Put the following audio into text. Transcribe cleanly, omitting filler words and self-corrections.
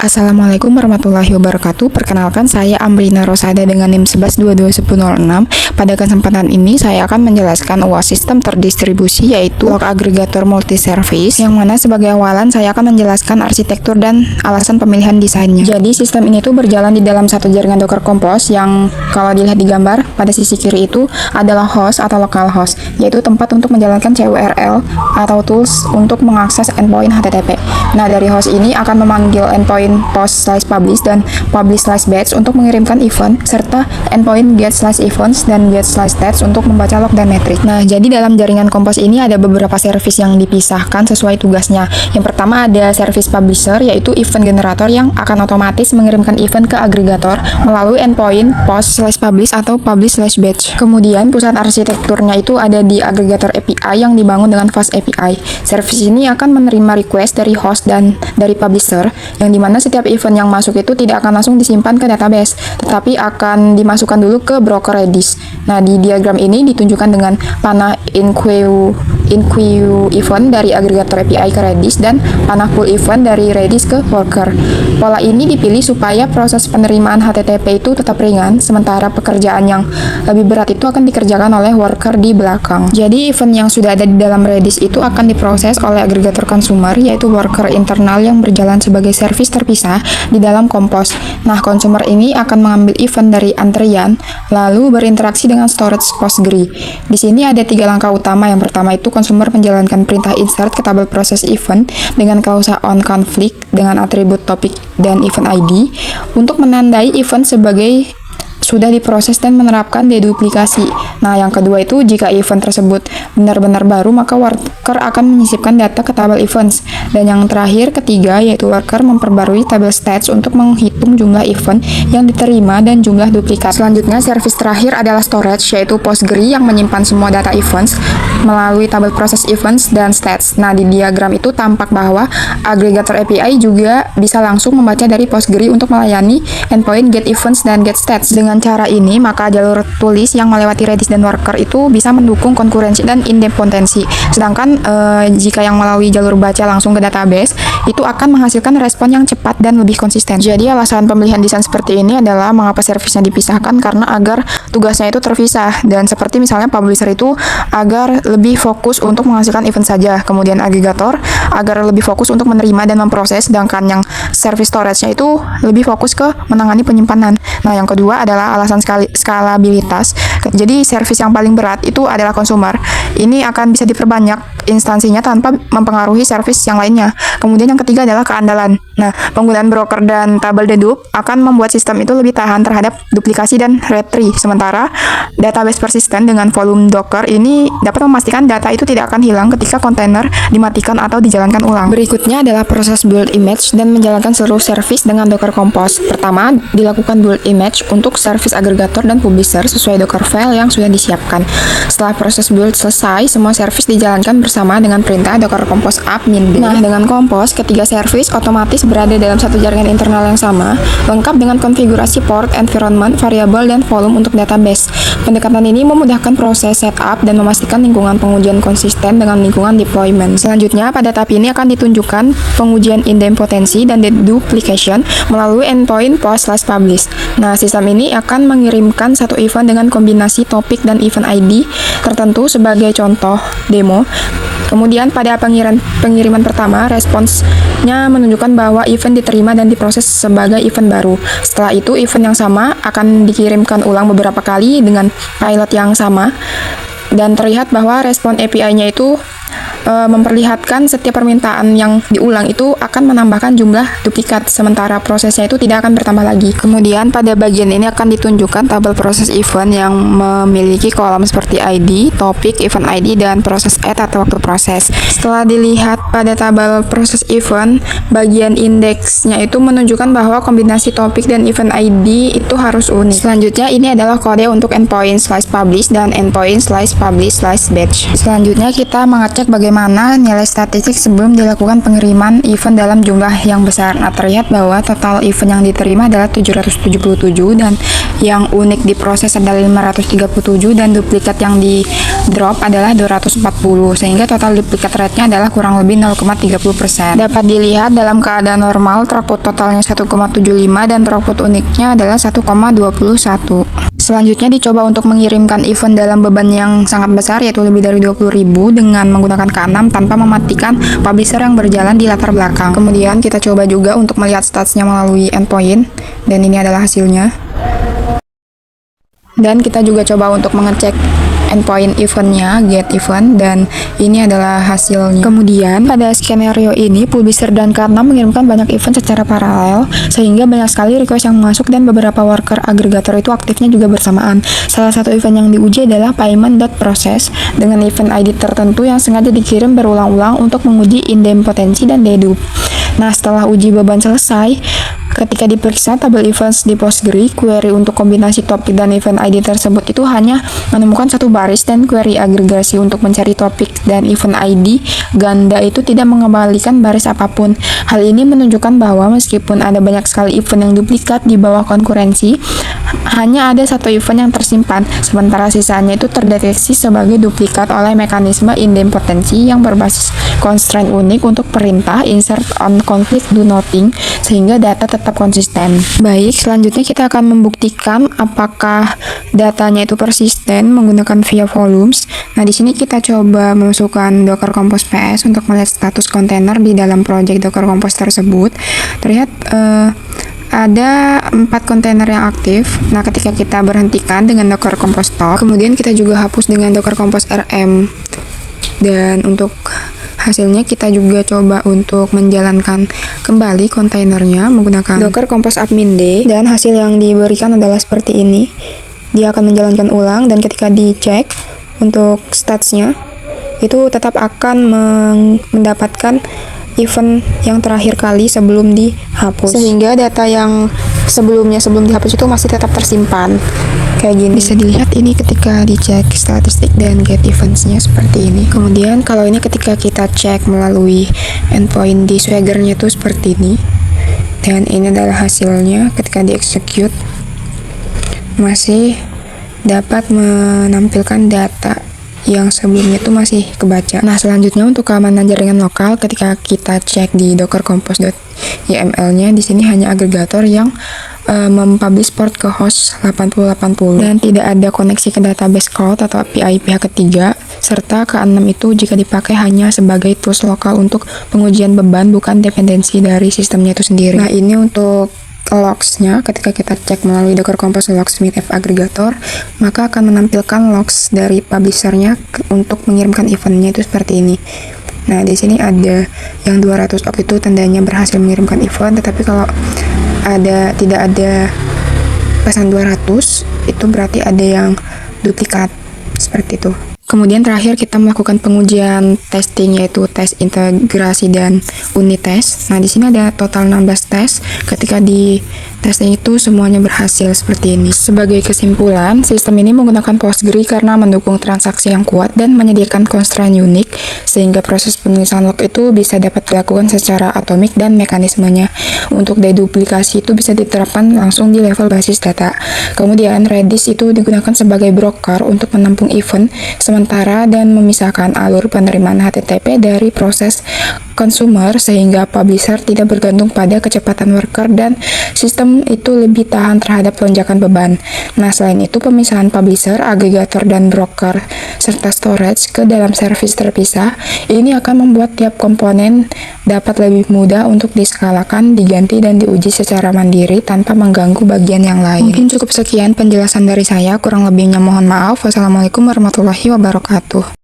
Assalamualaikum warahmatullahi wabarakatuh. Perkenalkan, saya Amrina Rosada dengan NIM 11221006. Pada kesempatan ini saya akan menjelaskan UAS sistem terdistribusi, yaitu blok agregator multi-service, yang mana sebagai awalan saya akan menjelaskan arsitektur dan alasan pemilihan desainnya. Jadi sistem ini tuh berjalan di dalam satu jaringan Docker Compose yang kalau dilihat di gambar pada sisi kiri itu adalah host atau local host, yaitu tempat untuk menjalankan CURL atau tools untuk mengakses endpoint HTTP. Nah, dari host ini akan memanggil endpoint post/publish dan publish/batch untuk mengirimkan event, serta endpoint get/events dan get/stats untuk membaca log dan metrik. Nah, jadi dalam jaringan Compose ini ada beberapa service yang dipisahkan sesuai tugasnya. Yang pertama ada service publisher, yaitu event generator yang akan otomatis mengirimkan event ke agregator melalui endpoint post/publish atau publish/batch. Kemudian pusat arsitekturnya itu ada di agregator API yang dibangun dengan Fast API. Service ini akan menerima request dari host dan dari publisher, yang dimana setiap event yang masuk itu tidak akan langsung disimpan ke database, tetapi akan dimasukkan dulu ke broker Redis. Nah, di diagram ini ditunjukkan dengan panah in-queue event dari agregator API ke Redis dan panah pull event dari Redis ke worker. Pola ini dipilih supaya proses penerimaan HTTP itu tetap ringan, sementara pekerjaan yang lebih berat itu akan dikerjakan oleh worker di belakang. Jadi event yang sudah ada di dalam Redis itu akan diproses oleh agregator consumer, yaitu worker internal yang berjalan sebagai service terpisah di dalam Compose. Nah, consumer ini akan mengambil event dari antrian, lalu berinteraksi dengan storage Postgre. Di sini ada 3 langkah utama. Yang pertama itu consumer menjalankan perintah insert ke tabel proses event dengan klausa on conflict dengan atribut topik dan event ID untuk menandai event sebagai sudah diproses dan menerapkan deduplikasi. Nah, yang kedua itu jika event tersebut benar-benar baru, maka worker akan menyisipkan data ke tabel events. Dan yang terakhir, ketiga, yaitu worker memperbarui tabel stats untuk menghitung jumlah event yang diterima dan jumlah duplikat. Selanjutnya, service terakhir adalah storage, yaitu Postgre yang menyimpan semua data events melalui tabel proses events dan stats. Nah, di diagram itu tampak bahwa agregator API juga bisa langsung membaca dari Postgre untuk melayani endpoint get events dan get stats. Dengan cara ini, maka jalur tulis yang melewati Redis dan worker itu bisa mendukung konkurensi dan independensi. Sedangkan jika yang melalui jalur baca langsung ke database, itu akan menghasilkan respon yang cepat dan lebih konsisten. Jadi alasan pemilihan desain seperti ini adalah mengapa service-nya dipisahkan, karena agar tugasnya itu terpisah. Dan seperti misalnya publisher itu agar lebih fokus untuk menghasilkan event saja, kemudian agregator agar lebih fokus untuk menerima dan memproses, sedangkan yang service storage-nya itu lebih fokus ke menangani penyimpanan. Nah, yang kedua adalah alasan skalabilitas. Jadi service yang paling berat itu adalah consumer. Ini akan bisa diperbanyak instansinya tanpa mempengaruhi service yang lainnya. Kemudian yang ketiga adalah keandalan. Nah, penggunaan broker dan tabel dedup akan membuat sistem itu lebih tahan terhadap duplikasi dan retry. Sementara database persisten dengan volume Docker ini dapat memastikan data itu tidak akan hilang ketika kontainer dimatikan atau dijalankan ulang. Berikutnya adalah proses build image dan menjalankan seluruh service dengan Docker Compose. Pertama, dilakukan build image untuk service agregator dan publisher sesuai Docker file yang sudah disiapkan. Setelah proses build selesai, semua service dijalankan bersama dengan perintah Docker Compose up min. Nah, dengan Compose, ketiga service otomatis berada dalam satu jaringan internal yang sama, lengkap dengan konfigurasi port, environment, variabel, dan volume untuk database. Pendekatan ini memudahkan proses setup dan memastikan lingkungan pengujian konsisten dengan lingkungan deployment. Selanjutnya, pada tahap ini akan ditunjukkan pengujian idempotensi dan deduplication melalui endpoint post/publish. Nah, sistem ini akan mengirimkan satu event dengan kombinasi topik dan event ID tertentu sebagai contoh demo. Kemudian pada pengiriman pertama, responsnya menunjukkan bahwa event diterima dan diproses sebagai event baru. Setelah itu, event yang sama akan dikirimkan ulang beberapa kali dengan pilot yang sama, dan terlihat bahwa respon API-nya itu memperlihatkan setiap permintaan yang diulang itu akan menambahkan jumlah duplikat, sementara prosesnya itu tidak akan bertambah lagi. Kemudian pada bagian ini akan ditunjukkan tabel proses event yang memiliki kolom seperti ID, topik, event ID, dan proses add atau waktu proses. Setelah dilihat pada tabel proses event, bagian indeksnya itu menunjukkan bahwa kombinasi topik dan event ID itu harus unik. Selanjutnya ini adalah kode untuk endpoint/publish dan endpoint/publish/batch. Selanjutnya kita mengecek cek bagaimana nilai statistik sebelum dilakukan pengiriman event dalam jumlah yang besar. Nah, terlihat bahwa total event yang diterima adalah 777 dan yang unik diproses adalah 537 dan duplikat yang di drop adalah 240, sehingga total duplikat rate-nya adalah kurang lebih 0,30%. Dapat dilihat dalam keadaan normal throughput totalnya 1,75 dan throughput uniknya adalah 1,21. Selanjutnya dicoba untuk mengirimkan event dalam beban yang sangat besar, yaitu lebih dari 20.000 dengan menggunakan K6 tanpa mematikan publisher yang berjalan di latar belakang. Kemudian kita coba juga untuk melihat statusnya melalui endpoint, dan ini adalah hasilnya. Dan kita juga coba untuk mengecek endpoint eventnya, get event, dan ini adalah hasilnya. Kemudian pada skenario ini publisher dan K6 mengirimkan banyak event secara paralel, sehingga banyak sekali request yang masuk dan beberapa worker agregator itu aktifnya juga bersamaan. Salah satu event yang diuji adalah payment.process dengan event ID tertentu yang sengaja dikirim berulang-ulang untuk menguji idempotensi dan dedupe. Nah, setelah uji beban selesai, ketika diperiksa tabel events di Postgre, query untuk kombinasi topik dan event ID tersebut itu hanya menemukan satu baris, dan query agregasi untuk mencari topik dan event ID ganda itu tidak mengembalikan baris apapun. Hal ini menunjukkan bahwa meskipun ada banyak sekali event yang duplikat di bawah konkurensi, hanya ada satu event yang tersimpan, sementara sisanya itu terdeteksi sebagai duplikat oleh mekanisme idempotensi yang berbasis constraint unik untuk perintah insert on conflict do nothing, sehingga data tetap konsisten. Baik, selanjutnya kita akan membuktikan apakah datanya itu persisten menggunakan via volumes. Nah, di sini kita coba memasukkan Docker Compose PS untuk melihat status kontainer di dalam project Docker Compose tersebut. Terlihat ada 4 kontainer yang aktif. Nah, ketika kita berhentikan dengan Docker Compose stop, kemudian kita juga hapus dengan Docker Compose RM. Dan untuk hasilnya kita juga coba untuk menjalankan kembali kontainernya menggunakan Docker Compose admin D, dan hasil yang diberikan adalah seperti ini. Dia akan menjalankan ulang, dan ketika dicek untuk statusnya itu tetap akan mendapatkan event yang terakhir kali sebelum dihapus, sehingga data yang sebelum dihapus itu masih tetap tersimpan kayak gini. Bisa dilihat ini ketika dicek statistik dan get eventsnya seperti ini. Kemudian kalau ini ketika kita cek melalui endpoint di Swagger-nya itu seperti ini, dan ini adalah hasilnya ketika di execute masih dapat menampilkan data yang sebelumnya itu masih kebaca. Nah, selanjutnya untuk keamanan jaringan lokal, ketika kita cek di dockercompose.yml-nya, di sini hanya agregator yang mempublish port ke host 8080 dan tidak ada koneksi ke database cloud atau API pihak ketiga, serta K6 itu jika dipakai hanya sebagai tools lokal untuk pengujian beban, bukan dependensi dari sistemnya itu sendiri. Nah, ini untuk logs-nya, ketika kita cek melalui Docker Compose logs Meetup aggregator, maka akan menampilkan logs dari publisher-nya untuk mengirimkan event-nya itu seperti ini. Nah, di sini ada yang 200 opt itu tandanya berhasil mengirimkan event, tetapi kalau tidak ada pesan 200, itu berarti ada yang duplikat seperti itu. Kemudian terakhir kita melakukan pengujian testing, yaitu tes integrasi dan unit test. Nah, di sini ada total 16 tes. Ketika di testing itu semuanya berhasil seperti ini. Sebagai kesimpulan, sistem ini menggunakan Postgre karena mendukung transaksi yang kuat dan menyediakan constraint unik, sehingga proses penulisan log itu bisa dapat dilakukan secara atomik dan mekanismenya untuk deduplikasi itu bisa diterapkan langsung di level basis data. Kemudian Redis itu digunakan sebagai broker untuk menampung event sementara dan memisahkan alur penerimaan HTTP dari proses consumer, sehingga publisher tidak bergantung pada kecepatan worker dan sistem itu lebih tahan terhadap lonjakan beban. Nah, selain itu pemisahan publisher, agregator, dan broker serta storage ke dalam service terpisah ini akan membuat tiap komponen dapat lebih mudah untuk diskalakan, diganti, dan diuji secara mandiri tanpa mengganggu bagian yang lain. Mungkin cukup sekian penjelasan dari saya, kurang lebihnya mohon maaf. Wassalamualaikum warahmatullahi wabarakatuh.